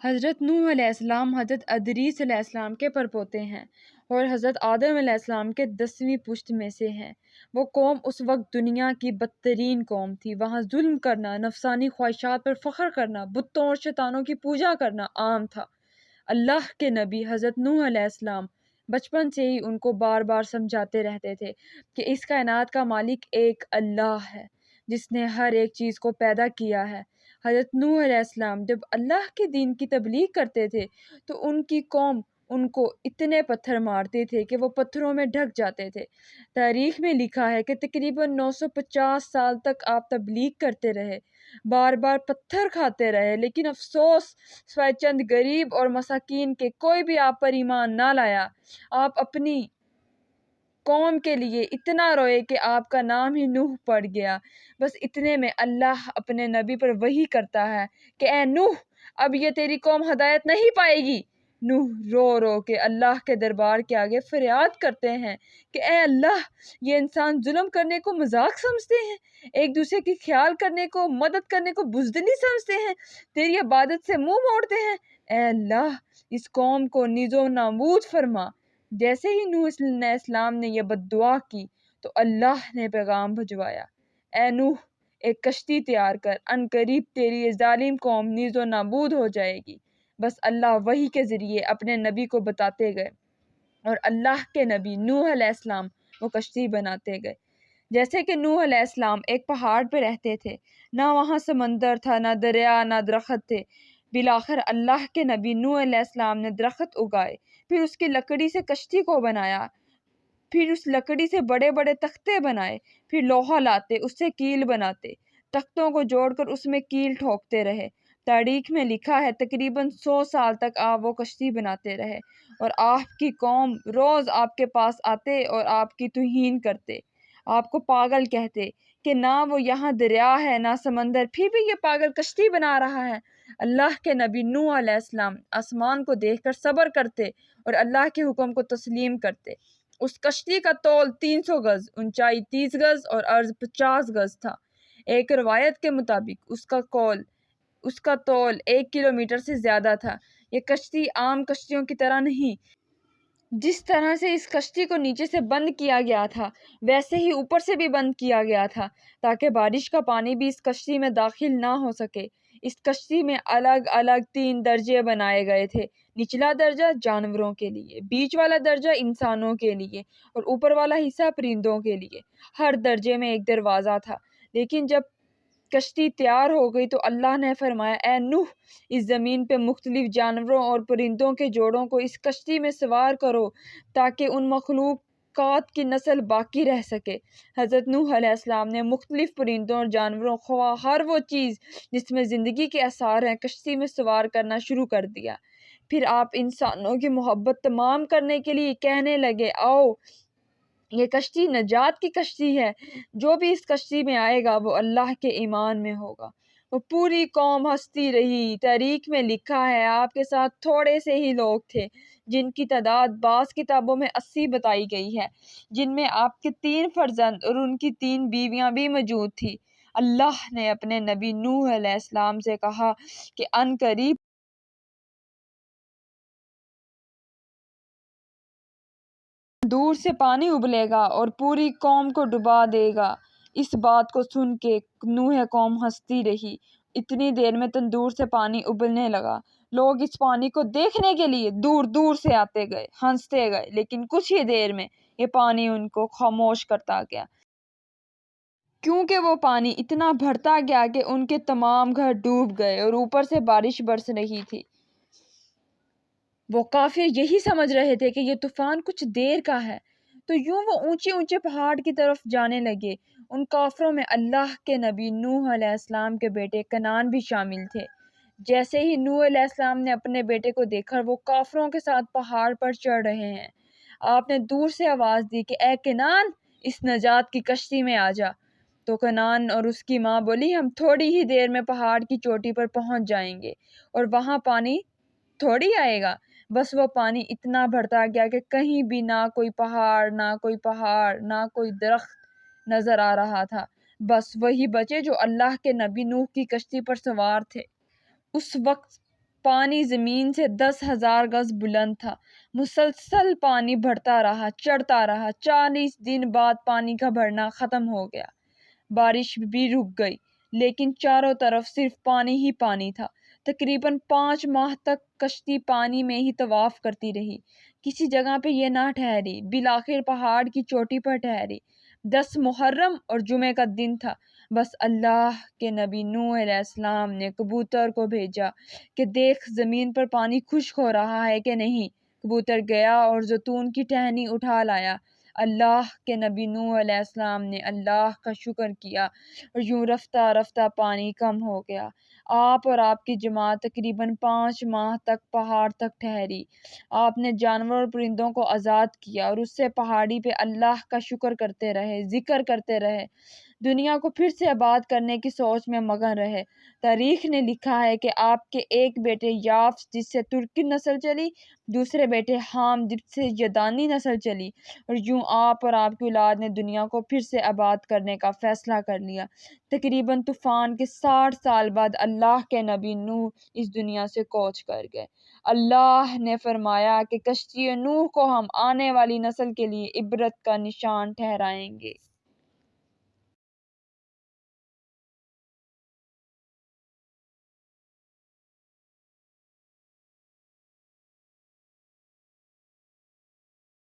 حضرت نوح علیہ السلام حضرت ادریس علیہ السلام کے پرپوتے ہیں اور حضرت آدم علیہ السلام کے 10ویں پشت میں سے ہیں۔ وہ قوم اس وقت دنیا کی بدترین قوم تھی۔ وہاں ظلم کرنا، نفسانی خواہشات پر فخر کرنا، بتوں اور شیطانوں کی پوجا کرنا عام تھا۔ اللہ کے نبی حضرت نوح علیہ السلام بچپن سے ہی ان کو بار بار سمجھاتے رہتے تھے کہ اس کائنات کا مالک ایک اللہ ہے جس نے ہر ایک چیز کو پیدا کیا ہے۔ حضرت نوح علیہ السلام جب اللہ کے دین کی تبلیغ کرتے تھے تو ان کی قوم ان کو اتنے پتھر مارتے تھے کہ وہ پتھروں میں ڈھک جاتے تھے۔ تاریخ میں لکھا ہے کہ تقریباً 950 سال تک آپ تبلیغ کرتے رہے، بار بار پتھر کھاتے رہے، لیکن افسوس سوائے چند غریب اور مساکین کے کوئی بھی آپ پر ایمان نہ لایا۔ آپ اپنی قوم کے لیے اتنا روئے کہ آپ کا نام ہی نوح پڑ گیا۔ بس اتنے میں اللہ اپنے نبی پر وحی کرتا ہے کہ اے نوح، اب یہ تیری قوم ہدایت نہیں پائے گی۔ نوح رو رو کے اللہ کے دربار کے آگے فریاد کرتے ہیں کہ اے اللہ، یہ انسان ظلم کرنے کو مذاق سمجھتے ہیں، ایک دوسرے کی خیال کرنے کو، مدد کرنے کو بزدلی سمجھتے ہیں، تیری عبادت سے منہ موڑتے ہیں۔ اے اللہ، اس قوم کو نیز و نابود فرما۔ جیسے ہی نوح علیہ السلام نے یہ بد دعا کی تو اللہ نے پیغام بھجوایا، اے نوح، ایک کشتی تیار کر، ان قریب تیری یہ ظالم قوم نیز و نابود ہو جائے گی۔ بس اللہ وحی کے ذریعے اپنے نبی کو بتاتے گئے اور اللہ کے نبی نوح علیہ السلام وہ کشتی بناتے گئے۔ جیسے کہ نوح علیہ السلام ایک پہاڑ پہ رہتے تھے، نہ وہاں سمندر تھا، نہ دریا، نہ درخت تھے۔ بالآخر اللہ کے نبی نوح علیہ السلام نے درخت اگائے، پھر اس کی لکڑی سے کشتی کو بنایا، پھر اس لکڑی سے بڑے بڑے تختے بنائے، پھر لوہا لاتے، اس سے کیل بناتے، تختوں کو جوڑ کر اس میں کیل ٹھوکتے رہے۔ تاریخ میں لکھا ہے تقریباً 100 سال تک آپ وہ کشتی بناتے رہے اور آپ کی قوم روز آپ کے پاس آتے اور آپ کی توہین کرتے، آپ کو پاگل کہتے کہ نہ وہ یہاں دریا ہے نہ سمندر، پھر بھی یہ پاگل کشتی بنا رہا ہے۔ اللہ کے نبی نوح علیہ السلام آسمان کو دیکھ کر صبر کرتے اور اللہ کے حکم کو تسلیم کرتے۔ اس کشتی کا طول 300 گز، اونچائی 30 گز اور عرض 50 گز تھا۔ ایک روایت کے مطابق اس کا طول 1 کلومیٹر سے زیادہ تھا۔ یہ کشتی عام کشتیوں کی طرح نہیں، جس طرح سے اس کشتی کو نیچے سے بند کیا گیا تھا ویسے ہی اوپر سے بھی بند کیا گیا تھا تاکہ بارش کا پانی بھی اس کشتی میں داخل نہ ہو سکے۔ اس کشتی میں الگ الگ 3 درجے بنائے گئے تھے، نچلا درجہ جانوروں کے لیے، بیچ والا درجہ انسانوں کے لیے اور اوپر والا حصہ پرندوں کے لیے۔ ہر درجے میں ایک دروازہ تھا۔ لیکن جب کشتی تیار ہو گئی تو اللہ نے فرمایا، اے نوح، اس زمین پہ مختلف جانوروں اور پرندوں کے جوڑوں کو اس کشتی میں سوار کرو تاکہ ان مخلوقات کی نسل باقی رہ سکے۔ حضرت نوح علیہ السلام نے مختلف پرندوں اور جانوروں، خواہ ہر وہ چیز جس میں زندگی کے آثار ہیں، کشتی میں سوار کرنا شروع کر دیا۔ پھر آپ انسانوں کی محبت تمام کرنے کے لیے کہنے لگے، آؤ، یہ کشتی نجات کی کشتی ہے، جو بھی اس کشتی میں آئے گا وہ اللہ کے ایمان میں ہوگا۔ وہ پوری قوم ہنستی رہی۔ تاریخ میں لکھا ہے آپ کے ساتھ تھوڑے سے ہی لوگ تھے، جن کی تعداد بعض کتابوں میں 80 بتائی گئی ہے، جن میں آپ کے 3 فرزند اور ان کی 3 بیویاں بھی موجود تھی۔ اللہ نے اپنے نبی نوح علیہ السلام سے کہا کہ ان قریب دور سے پانی ابلے گا اور پوری قوم کو ڈبا دے گا۔ اس بات کو سن کے نوح قوم ہنستی رہی۔ اتنی دیر میں تندور سے پانی ابلنے لگا۔ لوگ اس پانی کو دیکھنے کے لیے دور دور سے آتے گئے، ہنستے گئے، لیکن کچھ ہی دیر میں یہ پانی ان کو خاموش کرتا گیا، کیونکہ وہ پانی اتنا بڑھتا گیا کہ ان کے تمام گھر ڈوب گئے اور اوپر سے بارش برس رہی تھی۔ وہ کافر یہی سمجھ رہے تھے کہ یہ طوفان کچھ دیر کا ہے، تو یوں وہ اونچے اونچے پہاڑ کی طرف جانے لگے۔ ان کافروں میں اللہ کے نبی نوح علیہ السلام کے بیٹے کنعان بھی شامل تھے۔ جیسے ہی نوح علیہ السلام نے اپنے بیٹے کو دیکھا، وہ کافروں کے ساتھ پہاڑ پر چڑھ رہے ہیں۔ آپ نے دور سے آواز دی کہ اے کنعان، اس نجات کی کشتی میں آ جا۔ تو کنعان اور اس کی ماں بولی، ہم تھوڑی ہی دیر میں پہاڑ کی چوٹی پر پہنچ جائیں گے اور وہاں پانی تھوڑی آئے گا۔ بس وہ پانی اتنا بڑھتا گیا کہ کہیں بھی نہ کوئی پہاڑ نہ کوئی درخت نظر آ رہا تھا، بس وہی بچے جو اللہ کے نبی نوح کی کشتی پر سوار تھے۔ اس وقت پانی زمین سے 10,000 گز بلند تھا۔ مسلسل پانی بڑھتا رہا، چڑھتا رہا۔ 40 دن بعد پانی کا بڑھنا ختم ہو گیا، بارش بھی رک گئی، لیکن چاروں طرف صرف پانی ہی پانی تھا۔ تقریباً 5 ماہ تک کشتی پانی میں ہی طواف کرتی رہی، کسی جگہ پہ یہ نہ ٹھہری، بالآخر پہاڑ کی چوٹی پر ٹھہری۔ 10 محرم اور جمعے کا دن تھا۔ بس اللہ کے نبی نوح علیہ السلام نے کبوتر کو بھیجا کہ دیکھ زمین پر پانی خشک ہو رہا ہے کہ نہیں۔ کبوتر گیا اور زیتون کی ٹہنی اٹھا لایا۔ اللہ کے نبی نوح علیہ السلام نے اللہ کا شکر کیا اور یوں رفتہ رفتہ پانی کم ہو گیا۔ آپ اور آپ کی جماعت تقریباً 5 ماہ تک پہاڑ تک ٹھہری۔ آپ نے جانور اور پرندوں کو آزاد کیا اور اس سے پہاڑی پہ اللہ کا شکر کرتے رہے، ذکر کرتے رہے، دنیا کو پھر سے آباد کرنے کی سوچ میں مگن رہے۔ تاریخ نے لکھا ہے کہ آپ کے ایک بیٹے یافس جس سے ترکی نسل چلی، دوسرے بیٹے حام جس سے یدانی نسل چلی، اور یوں آپ اور آپ کی اولاد نے دنیا کو پھر سے آباد کرنے کا فیصلہ کر لیا۔ تقریباً طوفان کے 60 سال بعد اللہ کے نبی نوح اس دنیا سے کوچ کر گئے۔ اللہ نے فرمایا کہ کشتی نوح کو ہم آنے والی نسل کے لیے عبرت کا نشان ٹھہرائیں گے۔